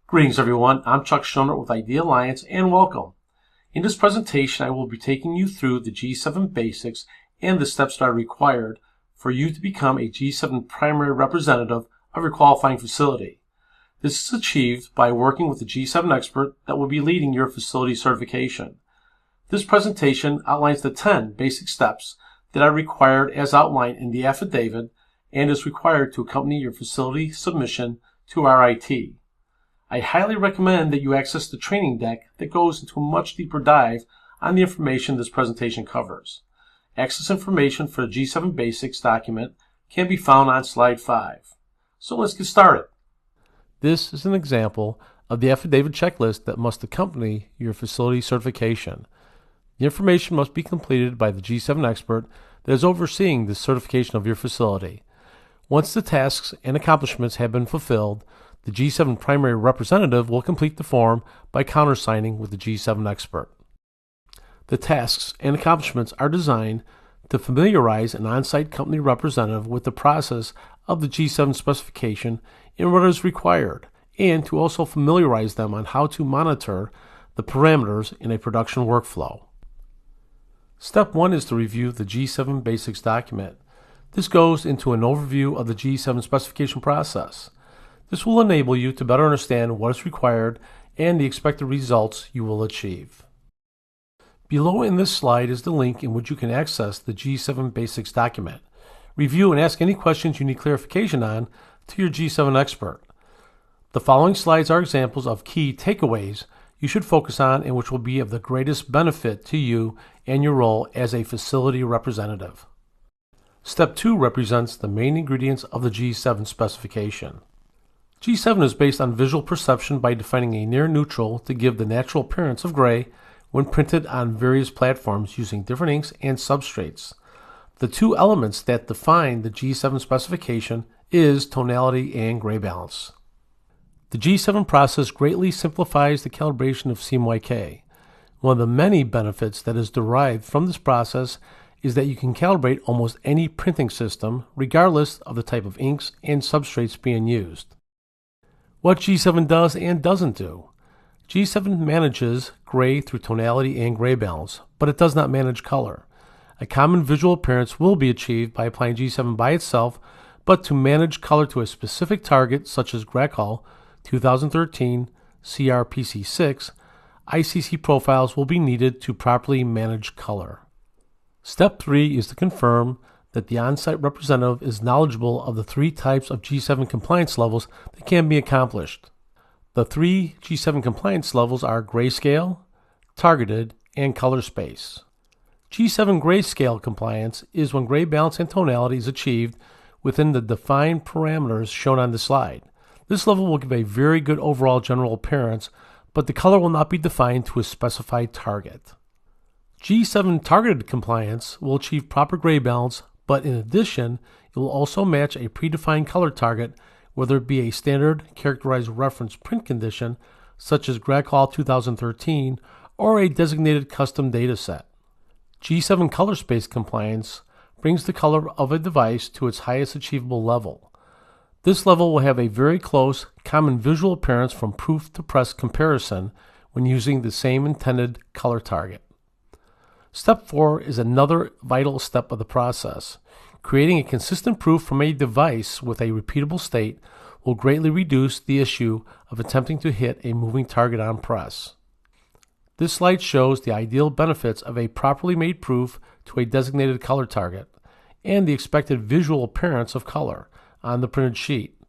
Greetings everyone, I'm Chuck Schoner with Idealliance and welcome. In this presentation I will be taking you through the G7 basics and the steps that are required for you to become a G7 primary representative of your qualifying facility. This is achieved by working with a G7 expert that will be leading your facility certification. This presentation outlines the 10 basic steps that are required as outlined in the affidavit and is required to accompany your facility submission to RIT. I highly recommend that you access the training deck that goes into a much deeper dive on the information this presentation covers. Access information for the G7 Basics document can be found on slide 5. So let's get started. This is an example of the affidavit checklist that must accompany your facility certification. The information must be completed by the G7 expert that is overseeing the certification of your facility. Once the tasks and accomplishments have been fulfilled, the G7 primary representative will complete the form by countersigning with the G7 expert. The tasks and accomplishments are designed to familiarize an on-site company representative with the process of the G7 specification and what is required, and to also familiarize them on how to monitor the parameters in a production workflow. Step 1 is to review the G7 Basics document. This goes into an overview of the G7 specification process. This will enable you to better understand what is required and the expected results you will achieve. Below in this slide is the link in which you can access the G7 Basics document. Review and ask any questions you need clarification on to your G7 expert. The following slides are examples of key takeaways you should focus on and which will be of the greatest benefit to you and your role as a facility representative. Step 2 represents the main ingredients of the G7 specification. G7 is based on visual perception by defining a near neutral to give the natural appearance of gray when printed on various platforms using different inks and substrates. The two elements that define the G7 specification is tonality and gray balance. The G7 process greatly simplifies the calibration of CMYK. One of the many benefits that is derived from this process is that you can calibrate almost any printing system regardless of the type of inks and substrates being used. What G7 does and doesn't do. G7 manages gray through tonality and gray balance, but it does not manage color. A common visual appearance will be achieved by applying G7 by itself, but to manage color to a specific target such as Gracol 2013 CRPC6, ICC profiles will be needed to properly manage color. Step 3 is to confirm that the on-site representative is knowledgeable of the 3 types of G7 compliance levels that can be accomplished. The 3 G7 compliance levels are grayscale, targeted, and color space. G7 grayscale compliance is when gray balance and tonality is achieved within the defined parameters shown on the slide. This level will give a very good overall general appearance, but the color will not be defined to a specified target. G7 targeted compliance will achieve proper gray balance, but in addition, it will also match a predefined color target, whether it be a standard characterized reference print condition, such as Gracol 2013, or a designated custom dataset. G7 color space compliance brings the color of a device to its highest achievable level. This level will have a very close, common visual appearance from proof to press comparison when using the same intended color target. Step 4 is another vital step of the process. Creating a consistent proof from a device with a repeatable state will greatly reduce the issue of attempting to hit a moving target on press. This slide shows the ideal benefits of a properly made proof to a designated color target and the expected visual appearance of color on the printed sheet.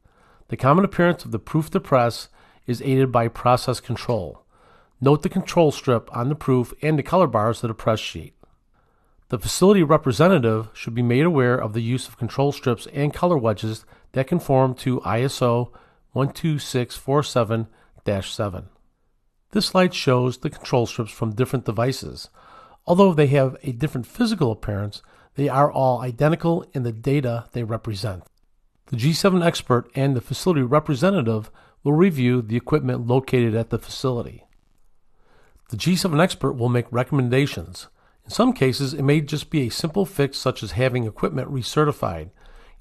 The common appearance of the proof to press is aided by process control. Note the control strip on the proof and the color bars of the press sheet. The facility representative should be made aware of the use of control strips and color wedges that conform to ISO 12647-7. This slide shows the control strips from different devices. Although they have a different physical appearance, they are all identical in the data they represent. The G7 expert and the facility representative will review the equipment located at the facility. The G7 expert will make recommendations. In some cases, it may just be a simple fix such as having equipment recertified.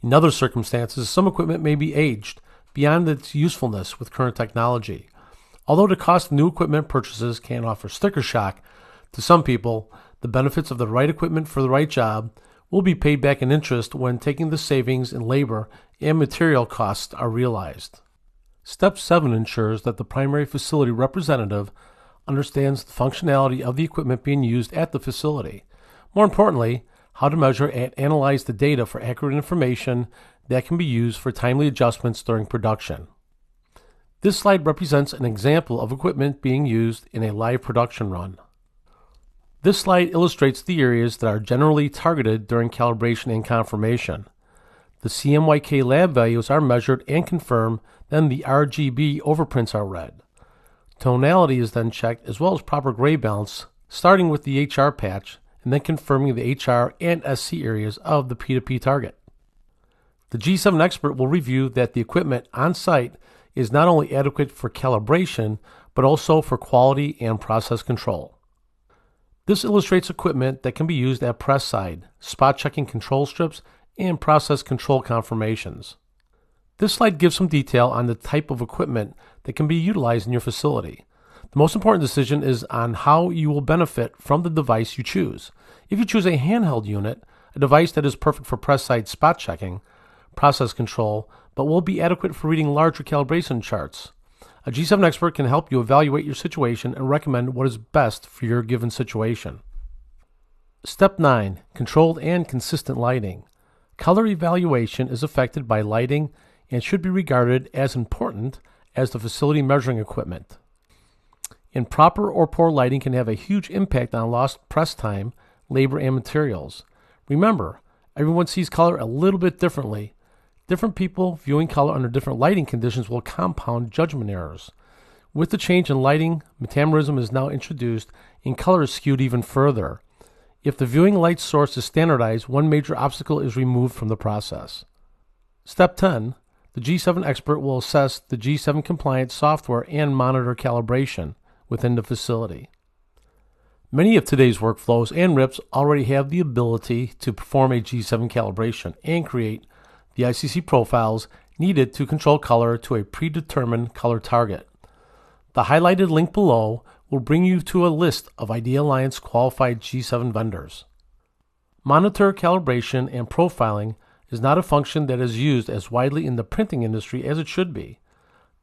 In other circumstances, some equipment may be aged beyond its usefulness with current technology. Although the cost of new equipment purchases can offer sticker shock to some people, the benefits of the right equipment for the right job will be paid back in interest when taking the savings in labor and material costs are realized. Step 7 ensures that the primary facility representative understands the functionality of the equipment being used at the facility. More importantly, how to measure and analyze the data for accurate information that can be used for timely adjustments during production. This slide represents an example of equipment being used in a live production run. This slide illustrates the areas that are generally targeted during calibration and confirmation. The CMYK lab values are measured and confirmed, then the RGB overprints are read. Tonality is then checked as well as proper gray balance, starting with the HR patch and then confirming the HR and SC areas of the P2P target. The G7 expert will review that the equipment on site is not only adequate for calibration, but also for quality and process control. This illustrates equipment that can be used at press side, spot checking control strips, and process control confirmations. This slide gives some detail on the type of equipment that can be utilized in your facility. The most important decision is on how you will benefit from the device you choose. If you choose a handheld unit, a device that is perfect for press side spot checking, process control, but will be adequate for reading larger calibration charts, a G7 expert can help you evaluate your situation and recommend what is best for your given situation. Step 9. Controlled and consistent lighting. Color evaluation is affected by lighting and should be regarded as important as the facility measuring equipment. Improper or poor lighting can have a huge impact on lost press time, labor, and materials. Remember, everyone sees color a little bit differently. Different people viewing color under different lighting conditions will compound judgment errors. With the change in lighting, metamerism is now introduced and color is skewed even further. If the viewing light source is standardized, one major obstacle is removed from the process. Step 10. The G7 expert will assess the G7 compliant software and monitor calibration within the facility. Many of today's workflows and RIPs already have the ability to perform a G7 calibration and create the ICC profiles needed to control color to a predetermined color target. The highlighted link below will bring you to a list of Idealliance qualified G7 vendors. Monitor calibration and profiling is not a function that is used as widely in the printing industry as it should be.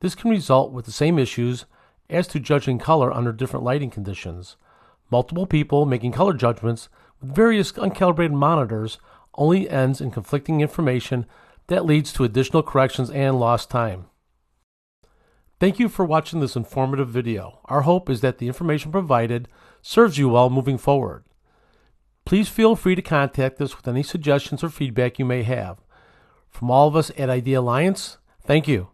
This can result with the same issues as to judging color under different lighting conditions. Multiple people making color judgments with various uncalibrated monitors only ends in conflicting information that leads to additional corrections and lost time. Thank you for watching this informative video. Our hope is that the information provided serves you well moving forward. Please feel free to contact us with any suggestions or feedback you may have. From all of us at Idealliance, thank you.